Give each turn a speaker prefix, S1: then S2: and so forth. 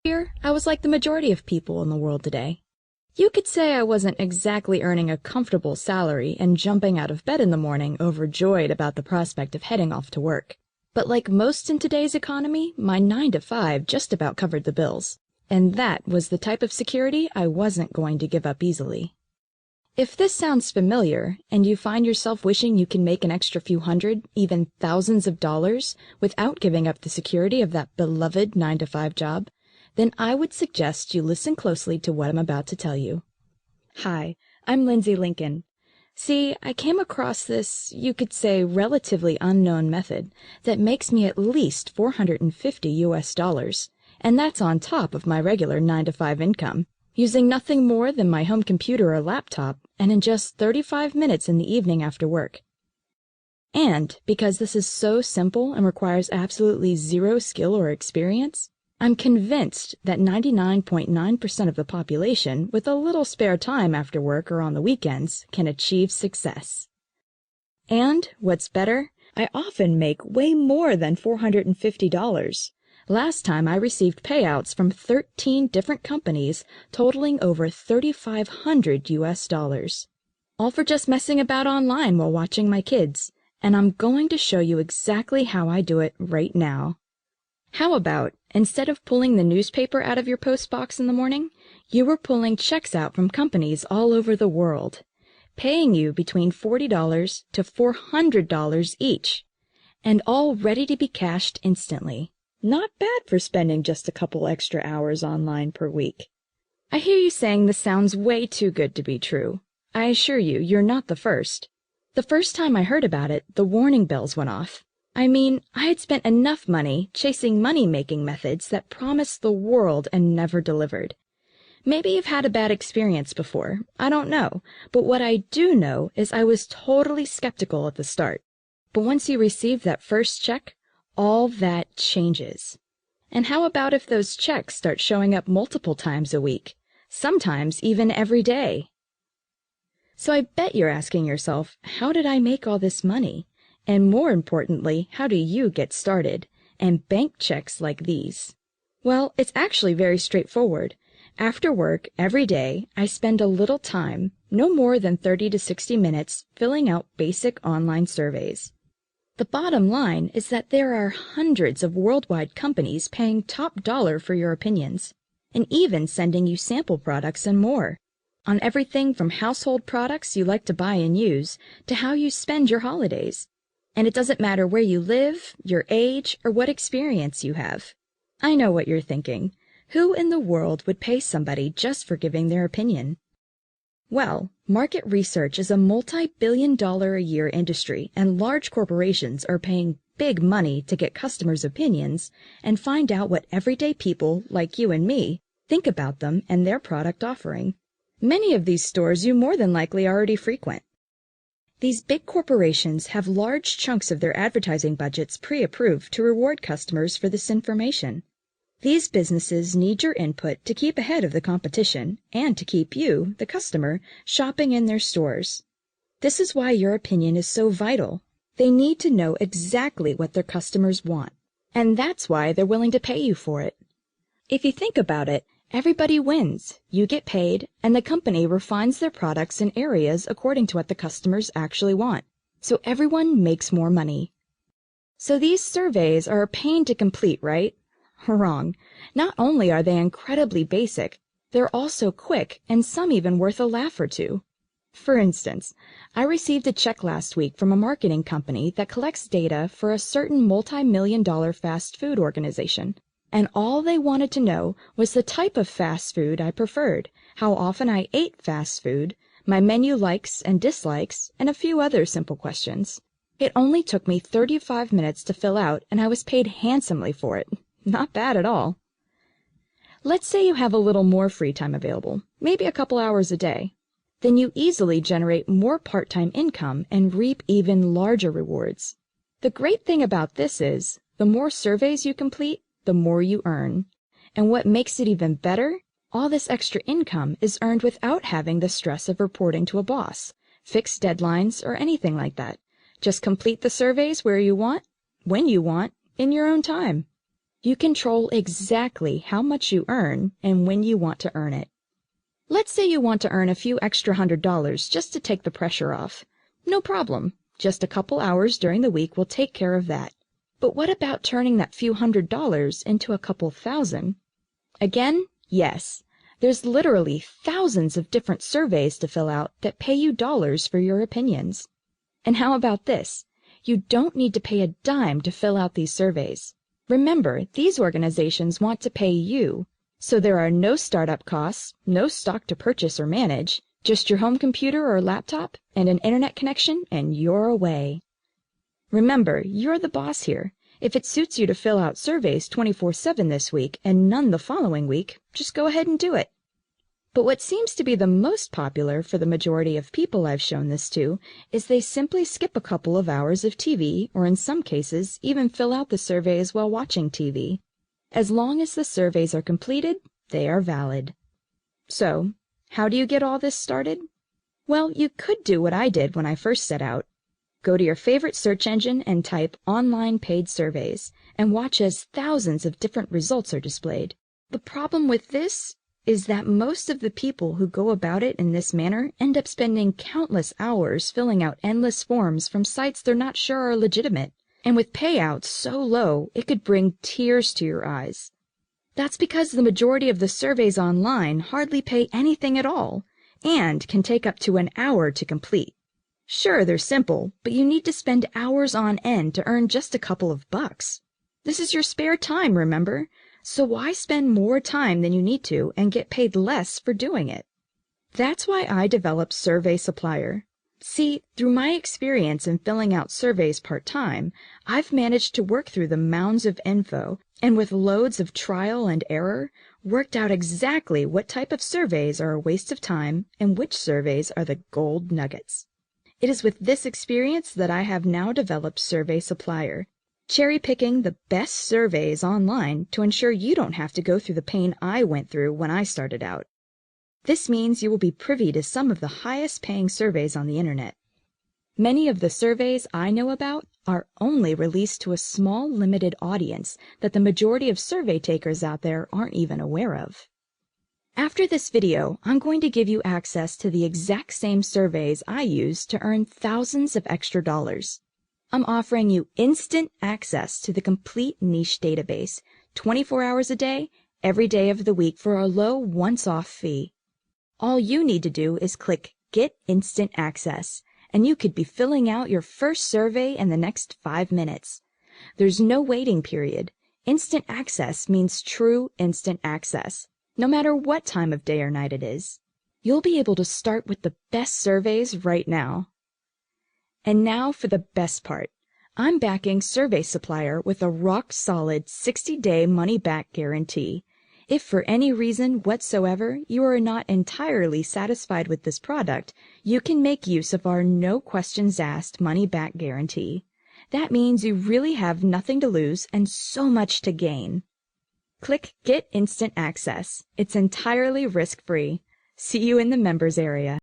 S1: Here, I was like the majority of people in the world today. You could say I wasn't exactly earning a comfortable salary and jumping out of bed in the morning overjoyed about the prospect of heading off to work. But like most in today's economy, my 9 to 5 just about covered the bills. And that was the type of security I wasn't going to give up easily. If this sounds familiar, and you find yourself wishing you can make an extra few hundred, even thousands of dollars without giving up the security of that beloved 9 to 5 job, then I would suggest you listen closely to what I'm about to tell you. Hi, I'm Lindsay Lincoln. See, I came across this, you could say, relatively unknown method that makes me at least $450 US, and that's on top of my regular 9 to 5 income, using nothing more than my home computer or laptop, and in just 35 minutes in the evening after work. And because this is so simple and requires absolutely zero skill or experience, I'm convinced that 99.9% of the population with a little spare time after work or on the weekends can achieve success. And, what's better, I often make way more than $450. Last time I received payouts from 13 different companies totaling over $3,500 US. All for just messing about online while watching my kids, and I'm going to show you exactly how I do it right now. How about, instead of pulling the newspaper out of your post box in the morning, you were pulling checks out from companies all over the world, paying you between $40 to $400 each, and all ready to be cashed instantly. Not bad for spending just a couple extra hours online per week. I hear you saying this sounds way too good to be true. I assure you, you're not the first. The first time I heard about it, the warning bells went off. I mean, I had spent enough money chasing money-making methods that promised the world and never delivered. Maybe you've had a bad experience before. I don't know. But what I do know is I was totally skeptical at the start. But once you receive that first check, all that changes. And how about if those checks start showing up multiple times a week, sometimes even every day? So I bet you're asking yourself, how did I make all this money? And more importantly, how do you get started and bank checks like these? Well, it's actually very straightforward. After work, every day, I spend a little time, no more than 30 to 60 minutes, filling out basic online surveys. The bottom line is that there are hundreds of worldwide companies paying top dollar for your opinions, and even sending you sample products and more, on everything from household products you like to buy and use to how you spend your holidays. And it doesn't matter where you live, your age, or what experience you have. I know what you're thinking. Who in the world would pay somebody just for giving their opinion? Well, market research is a multi-billion-dollar-a-year industry, and large corporations are paying big money to get customers' opinions and find out what everyday people, like you and me, think about them and their product offering. Many of these stores you more than likely already frequent. These big corporations have large chunks of their advertising budgets pre-approved to reward customers for this information. These businesses need your input to keep ahead of the competition and to keep you, the customer, shopping in their stores. This is why your opinion is so vital. They need to know exactly what their customers want, and that's why they're willing to pay you for it. If you think about it, everybody wins. You get paid, and the company refines their products in areas according to what the customers actually want. So everyone makes more money. So these surveys are a pain to complete, right? Wrong. Not only are they incredibly basic, they're also quick and some even worth a laugh or two. For instance, I received a check last week from a marketing company that collects data for a certain multi-million-dollar fast food organization. And all they wanted to know was the type of fast food I preferred, how often I ate fast food, my menu likes and dislikes, and a few other simple questions. It only took me 35 minutes to fill out, and I was paid handsomely for it. Not bad at all. Let's say you have a little more free time available, maybe a couple hours a day. Then you easily generate more part-time income and reap even larger rewards. The great thing about this is, the more surveys you complete, the more you earn. And what makes it even better, all this extra income is earned without having the stress of reporting to a boss, fixed deadlines, or anything like that. Just complete the surveys where you want, when you want, in your own time. You control exactly how much you earn and when you want to earn it. Let's say you want to earn a few extra $100 just to take the pressure off. No problem. Just a couple hours during the week will take care of that. But what about turning that few $100s into a couple thousand? Again, yes. There's literally thousands of different surveys to fill out that pay you dollars for your opinions. And how about this? You don't need to pay a dime to fill out these surveys. Remember, these organizations want to pay you, so there are no startup costs, no stock to purchase or manage, just your home computer or laptop and an internet connection, and you're away. Remember, you're the boss here. If it suits you to fill out surveys 24/7 this week and none the following week, just go ahead and do it. But what seems to be the most popular for the majority of people I've shown this to is they simply skip a couple of hours of TV, or in some cases, even fill out the surveys while watching TV. As long as the surveys are completed, they are valid. So, how do you get all this started? Well, you could do what I did when I first set out. Go to your favorite search engine and type online paid surveys, and watch as thousands of different results are displayed. The problem with this is that most of the people who go about it in this manner end up spending countless hours filling out endless forms from sites they're not sure are legitimate, and with payouts so low it could bring tears to your eyes. That's because the majority of the surveys online hardly pay anything at all, and can take up to an hour to complete. Sure, they're simple, but you need to spend hours on end to earn just a couple of bucks. This is your spare time, remember? So why spend more time than you need to and get paid less for doing it? That's why I developed Survey Supplier. See, through my experience in filling out surveys part-time, I've managed to work through the mounds of info and with loads of trial and error, worked out exactly what type of surveys are a waste of time and which surveys are the gold nuggets. It is with this experience that I have now developed Survey Supplier, cherry-picking the best surveys online to ensure you don't have to go through the pain I went through when I started out. This means you will be privy to some of the highest-paying surveys on the internet. Many of the surveys I know about are only released to a small, limited audience that the majority of survey takers out there aren't even aware of. After this video, I'm going to give you access to the exact same surveys I use to earn thousands of extra dollars. I'm offering you instant access to the complete niche database, 24 hours a day, every day of the week for a low once-off fee. All you need to do is click Get Instant Access, and you could be filling out your first survey in the next 5 minutes. There's no waiting period. Instant access means true instant access, no matter what time of day or night it is. You'll be able to start with the best surveys right now. And now for the best part. I'm backing Survey Supplier with a rock-solid 60-day money-back guarantee. If for any reason whatsoever you are not entirely satisfied with this product, you can make use of our no-questions-asked money-back guarantee. That means you really have nothing to lose and so much to gain. Click Get Instant Access. It's entirely risk-free. See you in the members area.